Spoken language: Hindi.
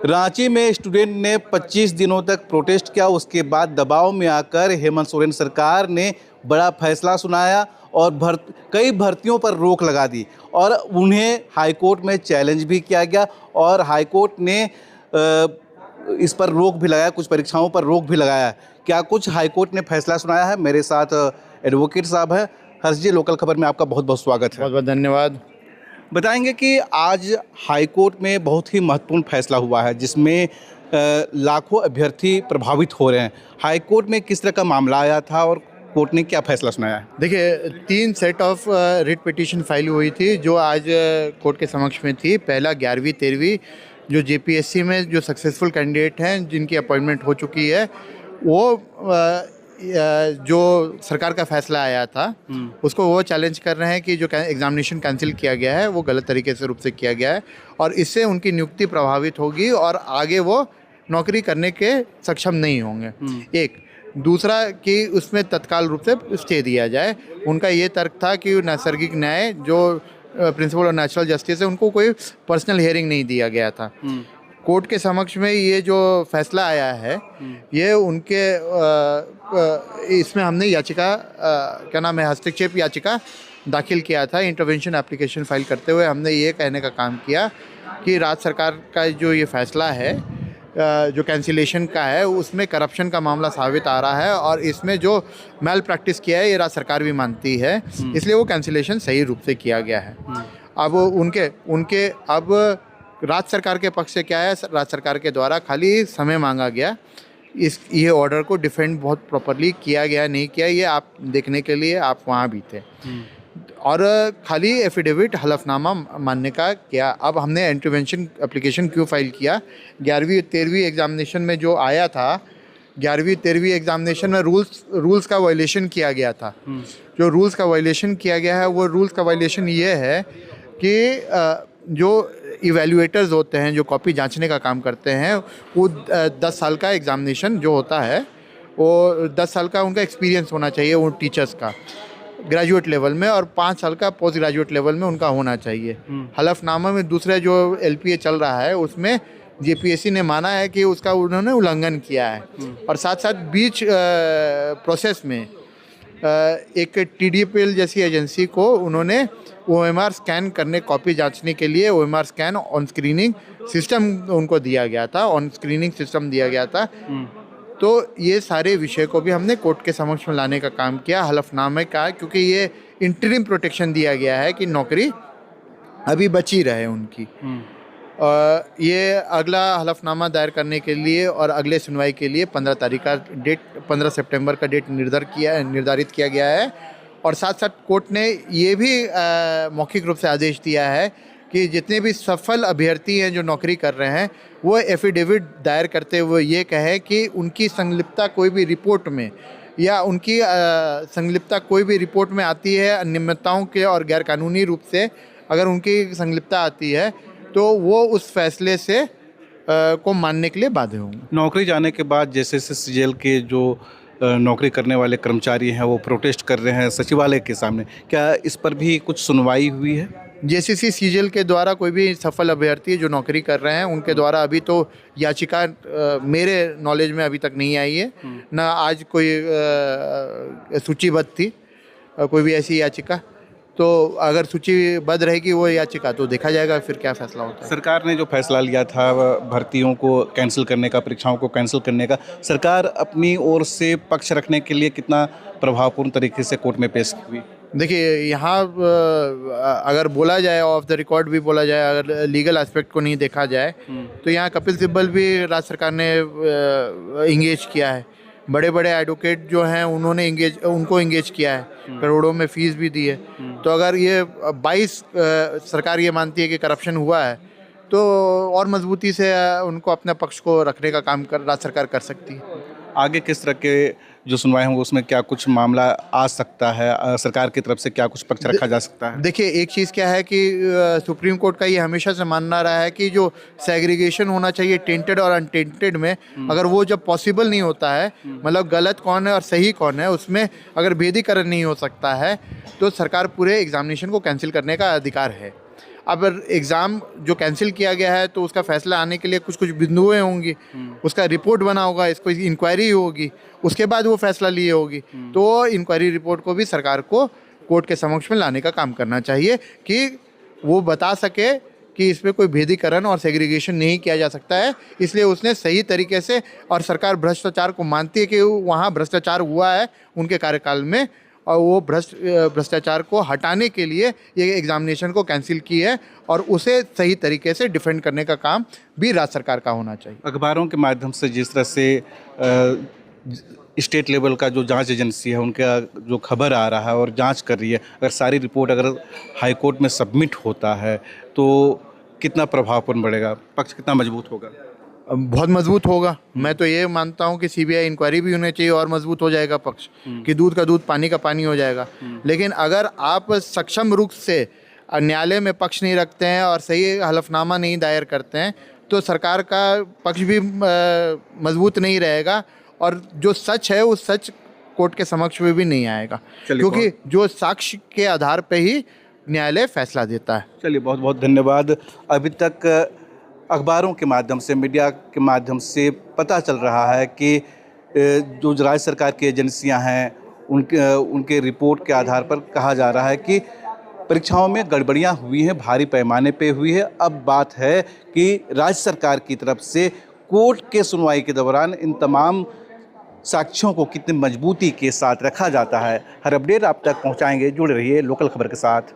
रांची में स्टूडेंट ने 25 दिनों तक प्रोटेस्ट किया। उसके बाद दबाव में आकर हेमंत सोरेन सरकार ने बड़ा फैसला सुनाया और कई भर्तियों पर रोक लगा दी और उन्हें हाईकोर्ट में चैलेंज भी किया गया और हाईकोर्ट ने इस पर रोक भी लगाया, कुछ परीक्षाओं पर रोक भी लगाया। क्या कुछ हाईकोर्ट ने फैसला सुनाया है? मेरे साथ एडवोकेट साहब हैं। हर्ष जी, लोकल खबर में आपका बहुत बहुत स्वागत है। बहुत बहुत धन्यवाद। बताएंगे कि आज हाईकोर्ट में बहुत ही महत्वपूर्ण फैसला हुआ है जिसमें लाखों अभ्यर्थी प्रभावित हो रहे हैं। हाईकोर्ट में किस तरह का मामला आया था और कोर्ट ने क्या फैसला सुनाया है? देखिए, 3 set of writ petition file हुई थी जो आज कोर्ट के समक्ष में थी। पहला 11वीं 13वीं जो जेपीएससी में जो सक्सेसफुल कैंडिडेट हैं जिनकी अपॉइंटमेंट हो चुकी है, वो जो सरकार का फैसला आया था उसको वो चैलेंज कर रहे हैं कि जो एग्जामिनेशन कैंसिल किया गया है वो गलत तरीके से रूप से किया गया है और इससे उनकी नियुक्ति प्रभावित होगी और आगे वो नौकरी करने के सक्षम नहीं होंगे। एक दूसरा कि उसमें तत्काल रूप से स्टे दिया जाए। उनका ये तर्क था कि नैसर्गिक न्याय जो प्रिंसिपल ऑफ नेचुरल जस्टिस है उनको कोई पर्सनल हियरिंग नहीं दिया गया था। कोर्ट के समक्ष में ये जो फैसला आया है ये उनके इसमें हमने याचिका क्या नाम है हस्तक्षेप याचिका दाखिल किया था। इंटरवेंशन एप्लीकेशन फाइल करते हुए हमने ये कहने का काम किया कि राज्य सरकार का जो ये फैसला है जो कैंसिलेशन का है उसमें करप्शन का मामला साबित आ रहा है और इसमें जो मैल प्रैक्टिस किया है ये राज्य सरकार भी मानती है, इसलिए वो कैंसिलेशन सही रूप से किया गया है। अब उनके अब राज्य सरकार के पक्ष से क्या है, राज्य सरकार के द्वारा खाली समय मांगा गया। ये ऑर्डर को डिफेंड बहुत प्रॉपरली किया गया नहीं किया, ये आप देखने के लिए आप वहाँ भी थे और खाली एफिडेविट हलफनामा मानने का किया। अब हमने इंटरवेंशन एप्लीकेशन क्यों फाइल किया? 11वीं 13वीं एग्जामिनेशन में जो आया था, 11वीं 13वीं एग्जामिनेशन में रूल्स का वायलेशन किया गया था। जो रूल्स का वायलेशन किया गया है वो रूल्स का वायलेशन ये है कि जो इवैल्यूएटर्स होते हैं जो कॉपी जांचने का काम करते हैं वो 10 साल का एग्जामिनेशन जो होता है वो 10 साल का उनका एक्सपीरियंस होना चाहिए वो टीचर्स का ग्रेजुएट लेवल में और 5 साल का पोस्ट ग्रेजुएट लेवल में उनका होना चाहिए। हलफनामा में दूसरा जो एलपीए चल रहा है उसमें जेपीएससी ने माना है कि उसका उन्होंने उल्लंघन किया है और साथ साथ बीच प्रोसेस में एक टीडीपीएल जैसी एजेंसी को उन्होंने ओएमआर स्कैन करने कॉपी जांचने के लिए OMR scan on screening system उनको दिया गया था, ऑन स्क्रीनिंग सिस्टम दिया गया था। तो ये सारे विषय को भी हमने कोर्ट के समक्ष में लाने का काम किया हलफनामे का, क्योंकि ये इंटरिम प्रोटेक्शन दिया गया है कि नौकरी अभी बची रहे उनकी। ये अगला हलफनामा दायर करने के लिए और अगले सुनवाई के लिए 15 सितंबर का डेट निर्धारित किया गया है और साथ साथ कोर्ट ने ये भी मौखिक रूप से आदेश दिया है कि जितने भी सफल अभ्यर्थी हैं जो नौकरी कर रहे हैं वो एफिडेविट दायर करते हुए ये कहे कि उनकी संलिप्तता कोई भी रिपोर्ट में या उनकी संलिप्तता कोई भी रिपोर्ट में आती है अनियमितताओं के और गैरकानूनी रूप से अगर उनकी संलिप्तता आती है तो वो उस फैसले से को मानने के लिए बाध्य होंगे। नौकरी जाने के बाद जैसे सीजीएल के जो नौकरी करने वाले कर्मचारी हैं वो प्रोटेस्ट कर रहे हैं सचिवालय के सामने, क्या इस पर भी कुछ सुनवाई हुई है? जेसीसी सीजीएल के द्वारा कोई भी सफल अभ्यर्थी जो नौकरी कर रहे हैं उनके द्वारा अभी तो याचिका मेरे नॉलेज में अभी तक नहीं आई है, ना आज कोई सूचीबद्ध थी कोई भी ऐसी याचिका। तो अगर सूचीबद्ध रहेगी वो याचिका तो देखा जाएगा फिर क्या फैसला होता है। सरकार ने जो फैसला लिया था भर्तियों को कैंसिल करने का, परीक्षाओं को कैंसिल करने का, सरकार अपनी ओर से पक्ष रखने के लिए कितना प्रभावपूर्ण तरीके से कोर्ट में पेश हुई? देखिए, यहाँ अगर बोला जाए ऑफ द रिकॉर्ड भी बोला जाए, अगर लीगल एस्पेक्ट को नहीं देखा जाए तो यहाँ कपिल सिब्बल भी राज्य सरकार ने इंगेज किया है। बड़े बड़े एडवोकेट जो हैं उन्होंने उनको इंगेज किया है, करोड़ों में फीस भी दी है। तो अगर ये 22 सरकार ये मानती है कि करप्शन हुआ है तो और मजबूती से उनको अपने पक्ष को रखने का काम राज्य सरकार कर सकती है। आगे किस तरह के जो सुनवाई होंगे उसमें क्या कुछ मामला आ सकता है? सरकार की तरफ से क्या कुछ पक्ष रखा जा सकता है? देखिए, एक चीज़ क्या है कि सुप्रीम कोर्ट का ये हमेशा से मानना रहा है कि जो सेग्रीगेशन होना चाहिए टेंटेड और अनटेंटेड में, अगर वो जब पॉसिबल नहीं होता है, मतलब गलत कौन है और सही कौन है उसमें अगर भेदीकरण नहीं हो सकता है तो सरकार पूरे एग्जामिनेशन को कैंसिल करने का अधिकार है। अब एग्ज़ाम जो कैंसिल किया गया है तो उसका फैसला आने के लिए कुछ कुछ बिंदुएं होंगी, उसका रिपोर्ट बना होगा, इसको इंक्वायरी होगी, उसके बाद वो फैसला लिए होगी। तो इंक्वायरी रिपोर्ट को भी सरकार को कोर्ट के समक्ष में लाने का काम करना चाहिए कि वो बता सके कि इसमें कोई भेदीकरण और सेग्रीगेशन नहीं किया जा सकता है। इसलिए उसने सही तरीके से, और सरकार भ्रष्टाचार को मानती है कि वहाँ भ्रष्टाचार हुआ है उनके कार्यकाल में, और वो भ्रष्टाचार को हटाने के लिए ये एग्जामिनेशन को कैंसिल की है, और उसे सही तरीके से डिफेंड करने का काम भी राज्य सरकार का होना चाहिए। अखबारों के माध्यम से जिस तरह से स्टेट लेवल का जो जांच एजेंसी है उनका जो खबर आ रहा है और जांच कर रही है, अगर सारी रिपोर्ट अगर हाई कोर्ट में सबमिट होता है तो कितना प्रभावपूर्ण बढ़ेगा, पक्ष कितना मजबूत होगा? बहुत मजबूत होगा। मैं तो ये मानता हूँ कि सीबीआई इंक्वायरी भी होनी चाहिए और मजबूत हो जाएगा पक्ष, कि दूध का दूध पानी का पानी हो जाएगा। लेकिन अगर आप सक्षम रूप से न्यायालय में पक्ष नहीं रखते हैं और सही हलफनामा नहीं दायर करते हैं तो सरकार का पक्ष भी मजबूत नहीं रहेगा, और जो सच है उस सच कोर्ट के समक्ष में भी नहीं आएगा, क्योंकि जो साक्ष्य के आधार पे ही न्यायालय फैसला देता है। चलिए, बहुत बहुत धन्यवाद। अभी तक अखबारों के माध्यम से, मीडिया के माध्यम से पता चल रहा है कि जो राज्य सरकार की एजेंसियां हैं उनके रिपोर्ट के आधार पर कहा जा रहा है कि परीक्षाओं में गड़बड़ियां हुई हैं, भारी पैमाने पे हुई है। अब बात है कि राज्य सरकार की तरफ से कोर्ट के सुनवाई के दौरान इन तमाम साक्ष्यों को कितनी मजबूती के साथ रखा जाता है। हर अपडेट आप तक पहुंचाएंगे। जुड़े रहिए लोकल खबर के साथ।